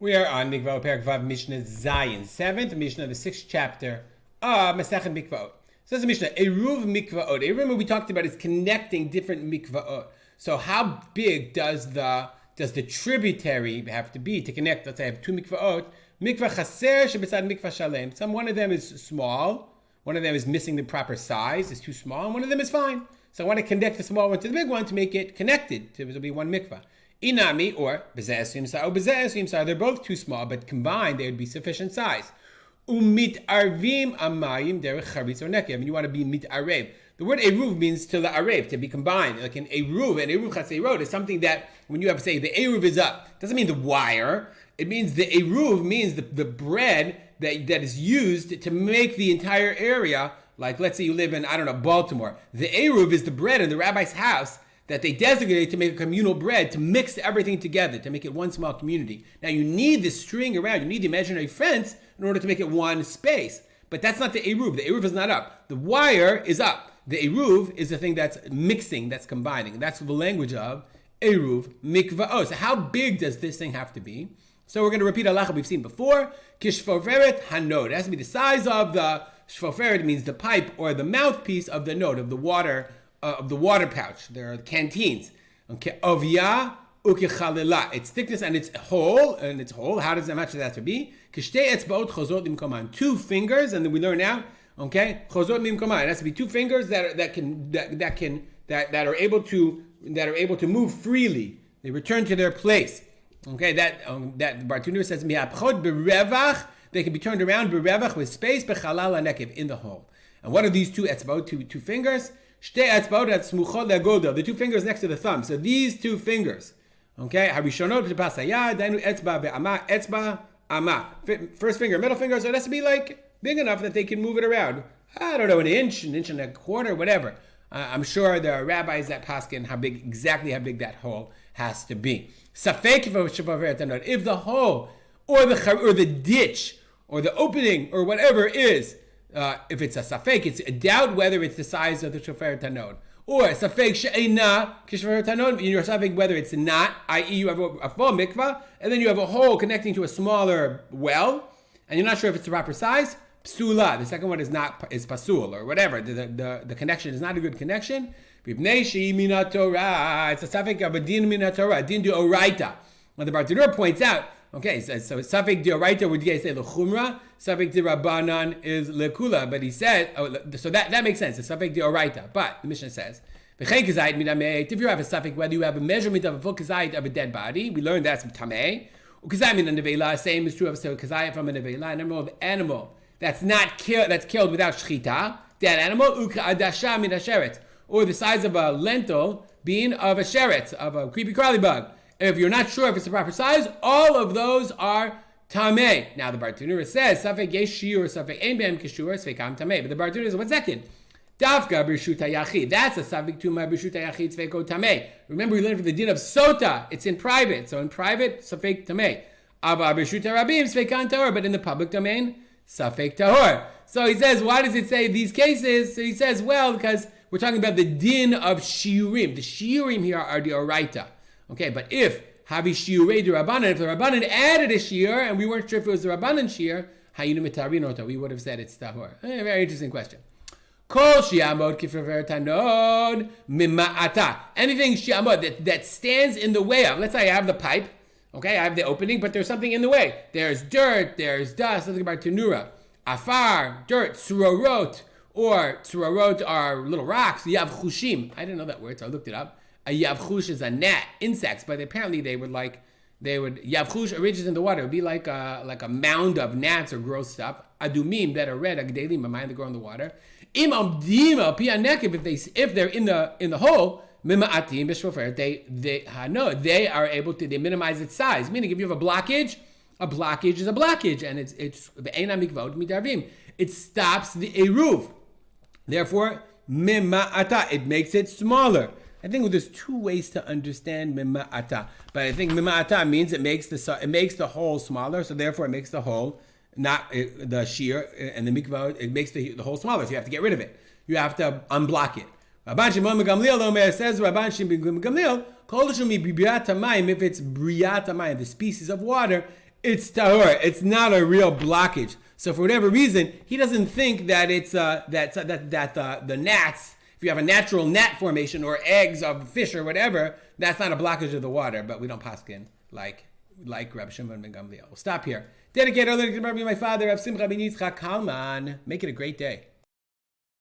We are on Mikvaot Perek Vav Mishnah Zayin, 7th Mishnah of the 6th chapter of Masechet Mikvaot. Says the Mishnah, Eruv Mikvaot. Remember we talked about is connecting different Mikvaot. So how big does the tributary have to be to connect? Let's say I have two Mikvaot. Mikvah Chaser shebesad Mikvah Shalem. One of them is small, one of them is missing the proper size, it's too small, and one of them is fine. So I want to connect the small one to the big one to make it connected. To be one mikvah. Inami or bezeh esrim, they're both too small, but combined they would be sufficient size. Umit arvim amayim derech charitz or nekev, and you want to be mit arev. The word eruv means to arev, to be combined. Like an eruv chaserot is something that when you have to say the eruv is up, doesn't mean the wire. It means the eruv means the bread that is used to make the entire area. Like let's say you live in Baltimore. The eruv is the bread in the rabbi's house that they designate to make a communal bread, to mix everything together, to make it one small community. Now you need this string around, you need the imaginary fence in order to make it one space. But that's not the eruv. The eruv is not up. The wire is up. The eruv is the thing that's mixing, that's combining. That's the language of eruv mikvaot. So how big does this thing have to be? So we're going to repeat halacha we've seen before. Kishfoferet hanod. It has to be the size of the shfoferet, means the pipe or the mouthpiece of the node, of the water pouch. There are canteens. Okay, ovya ukechalila. Its thickness and its hole. How does that match that to be? Kishtei etzbaot chozot imkoman. 2 fingers, and then we learn now. Okay, chozot imkoman. It has to be 2 fingers that are able to move freely. They return to their place. Okay, that Bartunir says miapchot berevach. They can be turned around berevach with space bechalal hanekev, in the hole. And what are these 2 etzbaot? 2 fingers. The 2 fingers next to the thumb. So these 2 fingers, okay, first finger, middle finger, so it has to be like big enough that they can move it around. I don't know, an inch and a quarter, whatever. I'm sure there are rabbis that paskin exactly how big that hole has to be. If the hole or the ditch or the opening or whatever is, if it's a safek, it's a doubt whether it's the size of the shofar tanod. Or safek she'ena k'shofar tanod, you're safek whether it's not, i.e. you have a full mikvah, and then you have a hole connecting to a smaller well, and you're not sure if it's the proper size, psula. The second one is pasul, or whatever. The connection is not a good connection. It's a safek of a din min haTorah, din de oraita. Well, the Bartanur points out, okay, so safek dioraita would you guys say lechumra? Safek dirabanan is lekula, but he said, so that makes sense. It's safek dioraita, but the Mishnah says, if you have a safek, whether you have a measurement of a full kazayit of a dead body, we learned that's tameh. Ukazayit min nevela, same is true of a kazayit from a nevela, an animal that's killed without shchita, dead animal, ukadasha min hasheret, or the size of a lentil bean of a sheret, of a creepy crawly bug. If you're not sure if it's the proper size, all of those are tameh. Now the Bartanura says, safek yesh shiur, safek ein behem kishur, sfekam tameh. But the Bartanura says, 1 second. Dafka b'rshut hayachid. That's a safek tuma b'rshut hayachid, sfeko tameh. Remember we learned from the din of sota, it's in private. So in private, safek tameh. Ava b'rshut harabim, sfekan tahor. But in the public domain, safek tahor. So he says, why does it say these cases? So he says, well, because we're talking about the din of shiurim. The shiurim here are the oraita. Okay, but if Havi Shiurei the Rabbanan, if the Rabbanan added a Shiur and we weren't sure if it was the Rabbanan Shiur, Hayinu Mitarinota, we would have said it's Tahor. Very interesting question. Kol Shiamod Kifrever Tanod Mima'ata. Anything Shiamod that stands in the way of, let's say I have the pipe, okay, I have the opening, but there's something in the way. There's dirt, there's dust, something about Tanura. Afar, dirt, Surorot, or Surorot are little rocks, Yav Chushim. I didn't know that word, so I looked it up. A yavchush is a gnat, insects, but apparently yavchush originates in the water. It would be like a mound of gnats or gross stuff. Adumim that are red, agdelim, a mind that grow in the water. Im amdim al pi hanekev, if they're in the hole, mima'atim b'shofar, they are able to, they minimize its size. Meaning if you have a blockage is a blockage, and it's be'ena mikvaot midarvim. It stops the eruv. Therefore, mima'ata, it makes it smaller. I think there's 2 ways to understand mima'ata, but I think mima'ata means it makes the hole smaller, so therefore it makes the hole, not the shear and the mikvah, it makes the hole smaller, so you have to get rid of it. You have to unblock it. Rabban Shimon Gamliel says, Rabban Shimon Gamliel, if it's briyat hamayim, the species of water, It's tahor. It's not a real blockage. So for whatever reason, he doesn't think that it's the gnats. If you have a natural gnat formation or eggs of fish or whatever, that's not a blockage of the water. But we don't paskin like Rabbi Shimon ben Gamliel. We'll stop here. Dedicate our learning to my father, Rav Simcha ben Yitzchak Kalman. Make it a great day.